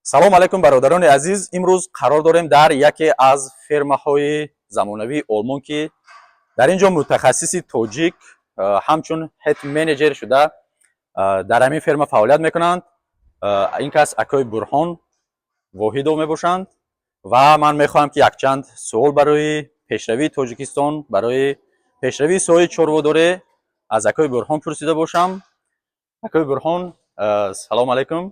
салом алайкум бародарони азиз. имрӯз қарор дорем дар яке аз фермаҳои замонавии олмон ки дар ин ҷо мутахассиси тоҷик ҳамчун ҳед менеҷер шуда дар ҳамин ферма фаъолият мекунанд. Ин кас акои Бурҳон Воҳидов мебошанд ва ман мехоҳам ки якчанд суол барои пешравии Тоҷикистон, барои пешравии соҳаи чорводорӣ аз акои Бурҳон пурсида бошам. Акои Бурҳон, салом алайкум.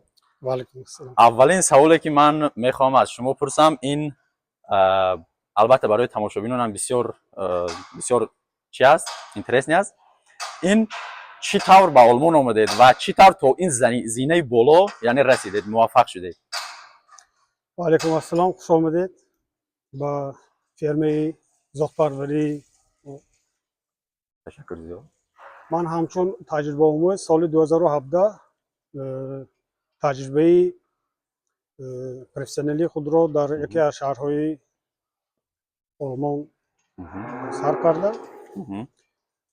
аввалин саволе ки ман мехоҳам аз шумо пурсам ин албатта барои тамошобинонам бисёр чи аст, интересни аст. Ин чӣ тавр ба Олмон омадед ва чӣ тавр то ин зинаи боло яъне расидед, муваффақ шудед? وعلیکم السلام، خوش آمدید به فرمه زادپروری. تشکر زیاد. من همچون تجربه آموز سال 2017 تجربه پروفسیونلی خود را در یکی از شهرهای آلمان سر کردم.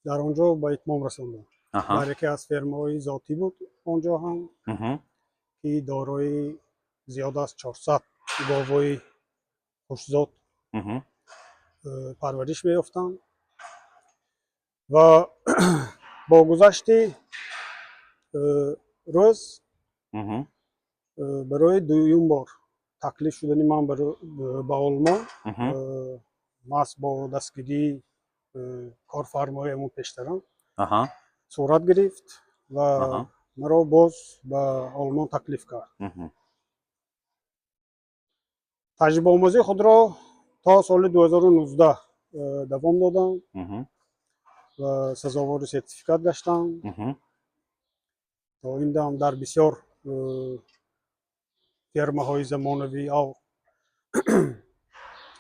در آنجا به اتمام رساندم. در یکی از فرمه‌های ذاتی بود آنجا هم که دارای زیاد از 400 گاوای خوشزاد پرورش می‌یافتند و با گذشت روز برای دوم بار تکلیف شدن من به آلمان ماست با دستگیری کارفرمایمون پیشترم صورت گرفت و مرا باز به آلمان تکلیف کرد. تجربه آموزی خود را تا سال 2019 دوام دادم و سزاوار سرتیفیکات گشتم. تا این دم در بسیار فرمه‌های زمانوی او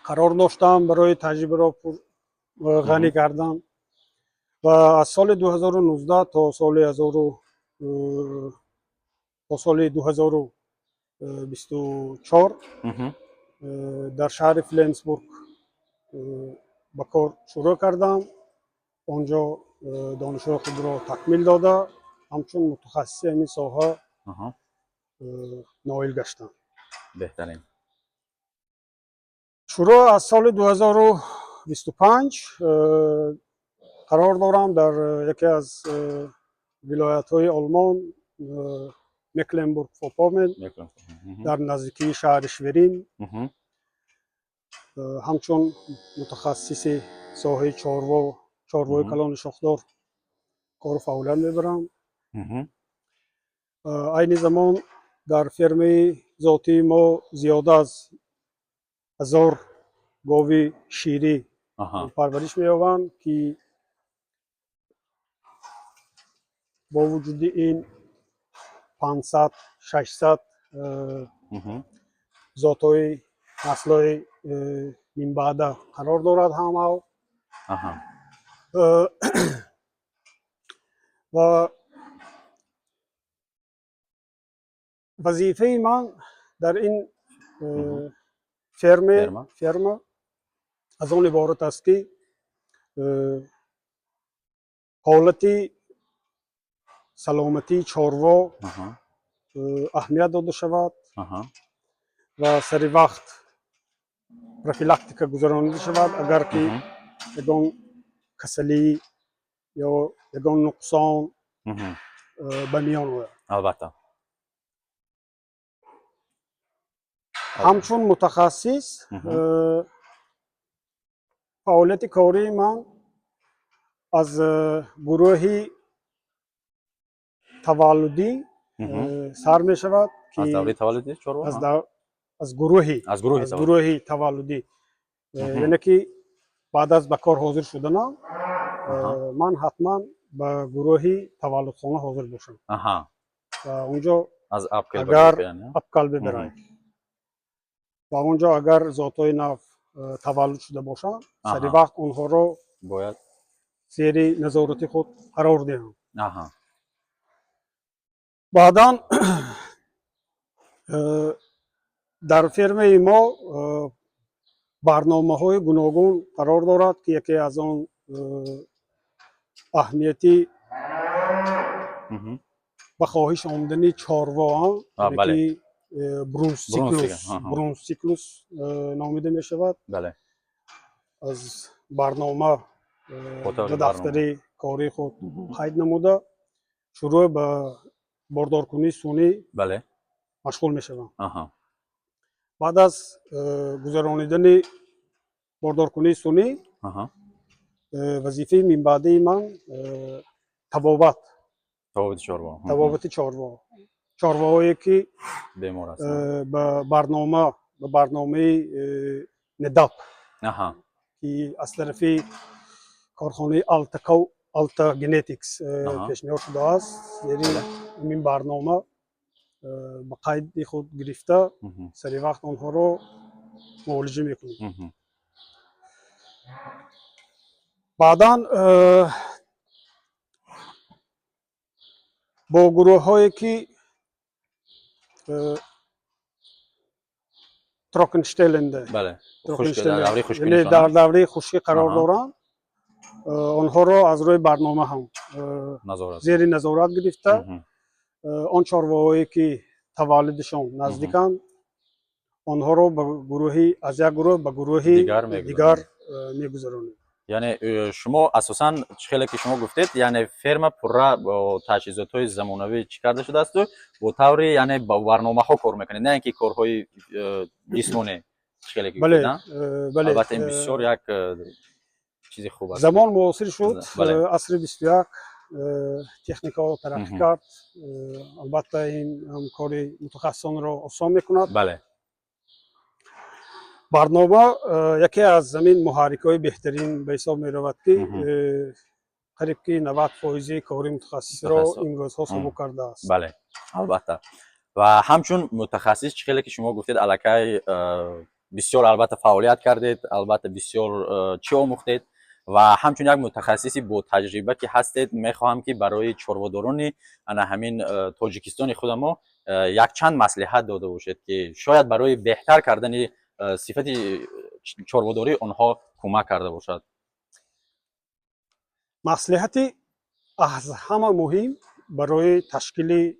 قرار داشتم برای تجربه را غنی کردن و از سال 2019 تا سال 2024 در شهر فلنسبورگ به کار شروع کردم. آنجا دانشگاه خود را تکمیل داده همچون متخصص این ساحه نائل گشتم. بهترین. شروع از سال 2025 قرار دارم در یکی از ولایت‌های آلمان مکلنبورگ فورپومن در نزدیکی شهر شویرین همچون متخصص ساحه چاروای کلان شاخدار کار فعالیت میبرم. این زمان در فرمه ذاتی ما زیاده از 1000 گاو شیری پرورش می‌یابند که با وجود این 500 600 ذات‌های نسل‌های این بعد قرار دارد همه و وظیفه من در این فرم از آن عبارت است که حالت سلامتی چاروا اهمیت داده شود و سر وقت پروفیلاکتیک گذرانیده شود اگر که یگان کسلی یا یگان نقصان به میان آید. البته همچون متخصص فعالیت کاری من از گروه تولدی سر می شود که از دوره تولدی از گروه تولدی یعنی که بعد از به کار حاضر شدنم من حتما به گروه تولدخانه حاضر باشم و اونجا از اگر اپکال ببرم و اونجا اگر ذاتای نو تولد شده باشند سری وقت اونها رو باید زیر نظارت خود قرار دهم. بعداً در فرمه ما برنامه‌های گوناگون قرار دارد که یکی از آن اهمیتی به خواهش آمدنی چاروا که برونز سیکلوس آها. برونز سیکلوس نامیده می شود. بله از برنامه اتاق به برنامه. دفتر کاری خود قید نموده شروع به باردارکنی سونی بله مشغول می شوم. آها بعد از گذرانیدن باردارکنی سونی آها وظیفه من بعدی من طبابت تفاوت چهاربا طبابت چهارواهایی که بیمار هستن به برنامه نداپ آها که از طرف کارخانه آلتا گنتیکس آها. پیشنهاد شده است. یعنی این برنامه به قید خود گرفته سری وقت آنها رو معالجه میکنیم. بعدا با گروه هایی که تراکنشتلنده بله خشک در دوره خشکی یعنی در دوره خشکی قرار دارند آنها را از روی برنامه هم زیر نظارت گرفته آن چهارواهایی که تولدشان نزدیکند آنها را به گروهی از یک گروه به گروه دیگر میگذرانیم. یعنی شما اساسا خیلی که شما گفتید یعنی فرم پره با تجهیزات‌های زمانوی چی کرده شده است و با طوری یعنی با برنامه‌ها کار میکنید نه اینکه کارهای جسمانی خیلی که گفتید. بله البته این بسیار یک چیز خوب است. زمان معاصر شد عصر 21 تکنیک‌ها ترقی کرد. البته این هم کار متخصصان را آسان میکند. بله برنامه یکی از زمین محرک‌های بهترین به حساب می‌رود که قریب که 90% کاری متخصص را این روزها سبک کرده است. بله البته و همچون متخصص خیلی که شما گفتید الکی بسیار البته فعالیت کردید البته بسیار چی آموختید و همچون یک متخصصی با تجربه که هستید میخواهم که برای چرواداران همین تاجیکستان خود ما یک چند مصلحت داده باشید که شاید برای بهتر کردن صفت چرواداری آنها کمک کرده باشد. مصلحتی از همه مهم برای تشکیل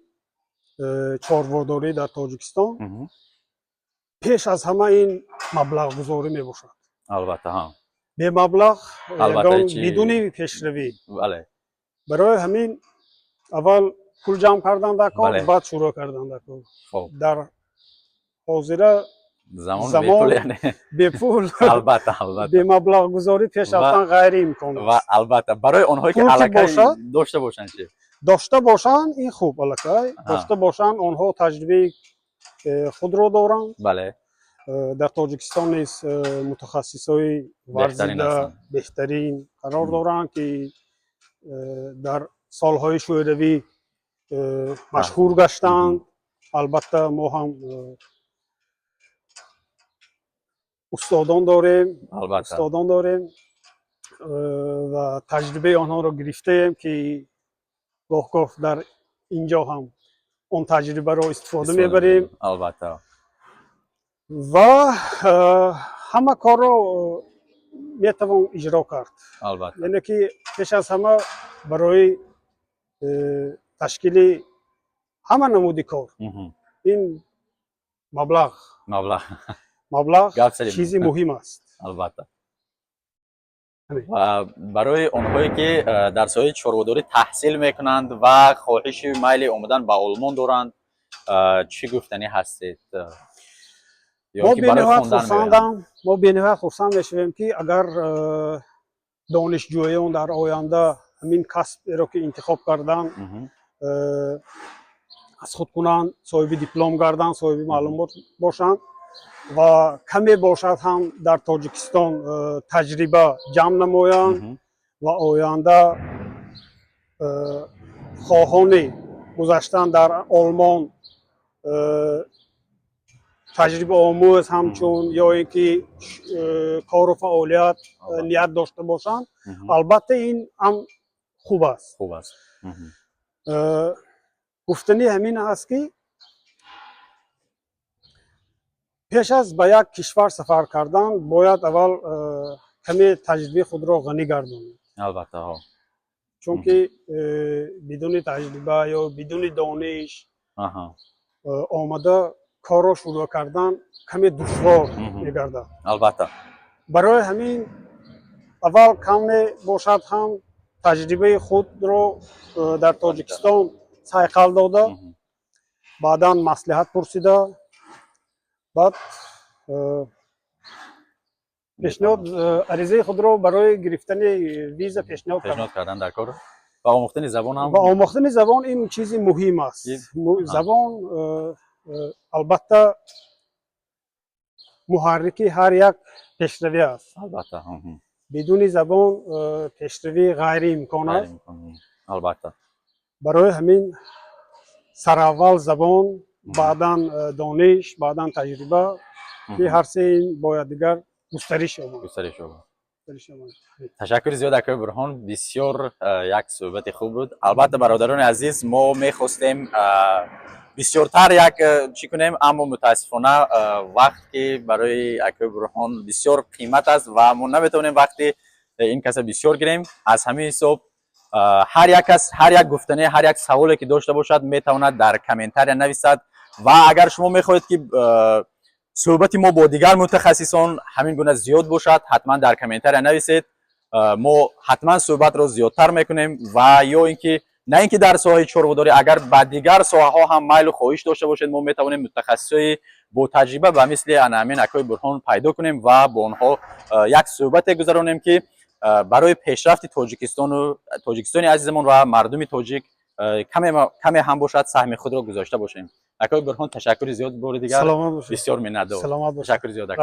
چرواداری در تاجیکستان پیش از همه این مبلغ گذاری می باشد. البته ها به مبلغ البته بدون پیشروی. بله برای همین اول پول جمع کردن در کار بعد شروع کردن در کار. در حاضر زمان یعنی به پول البته به مبلغ گذاری پیش رفتن غیر امکان است. و البته برای اونهایی که الکی داشته باشن چی داشته باشن این خوب الکی داشته باشن آنها تجربه خود را دارند. بله در تاجیکستان نیز متخصصای ورزیده بهترین قرار دارند که در سالهای شوروی مشهور گشتند. البته ما هم استادان داریم و تجربه آنها را گرفته ایم که گاه در اینجا هم اون تجربه را استفاده میبریم. البته و همه کار را میتوان اجرا کرد. البته یعنی که پیش از همه برای تشکیل همه نمود کار این مبلغ چیزی مهم است. البته و برای اونهایی که در سایه چرواداری تحصیل میکنند و خواهش میل اومدن به آلمان دارند چی گفتنی هستید؟ ما به نهایت خرسند میشویم که اگر دانشجویان در آینده همین کسب را که انتخاب کردن از خود کنند صاحب دیپلم گردن صاحب معلومات باشند و کمی باشد هم در تاجیکستان تجربه جمع نمایند و آینده خواهان گذشتن در آلمان تجربه آموز همچون یا اینکه کار و فعالیت نیت داشته باشند البته این هم خوب است. گفتنی همین است که پیش از به یک کشور سفر کردن باید اول کمی تجربه خود را غنی گردانید. البته ها چون که بدون تجربه یا بدون دانش آمده کارو شروع کردن کمی دشوار میگردد. البته برای همین اول کمی باشد هم تجربه خود رو در تاجیکستان سایقل داده، بعدا مصلحت پرسیده، بعد پیشنهاد عریضه خود رو برای گرفتن ویزا پیشنهاد کردن در کار و آموختن زبان هم. و آموختن زبان این چیزی مهم است. زبان البته محرک هر یک پیشروی است. البته بدون زبان پیشروی غیر امکان است. البته برای همین سراول زبان، بعدا دانش، بعدا تجربه که هر سه این باید دیگر گسترش یابد. تشکر زیاد آقای برهان، بسیار یک صحبت خوب بود. البته برادران عزیز ما میخواستیم بسیارتر یک چی کنیم، اما متاسفانه وقت که برای آقای برهان بسیار قیمت است و ما نمیتونیم وقتی این کس بسیار گیریم. از همین حساب هر یک کس هر یک گفتنه هر یک سوالی که داشته باشد میتواند در کامنتر نویسد و اگر شما میخواهید که صحبت ما با دیگر متخصصان همین گونه زیاد باشد حتما در کامنتر نویسید. ما حتما صحبت رو زیادتر میکنیم و یا اینکه نه اینکه در ساحه چرخداری اگر با دیگر ساحه ها هم میل و خواهش داشته باشید ما میتوانیم متخصصای با تجربه و مثل انامین آقای برهان پیدا کنیم و با آنها یک صحبت گذرانیم که برای پیشرفت تاجیکستان عزیزمون و مردم تاجیک کمی هم باشد سهم خود را گذاشته باشیم. آقای برهان تشکر زیاد بار دیگر. سلامت باشید. بسیار مننت. سلامت باشید. تشکر زیاد.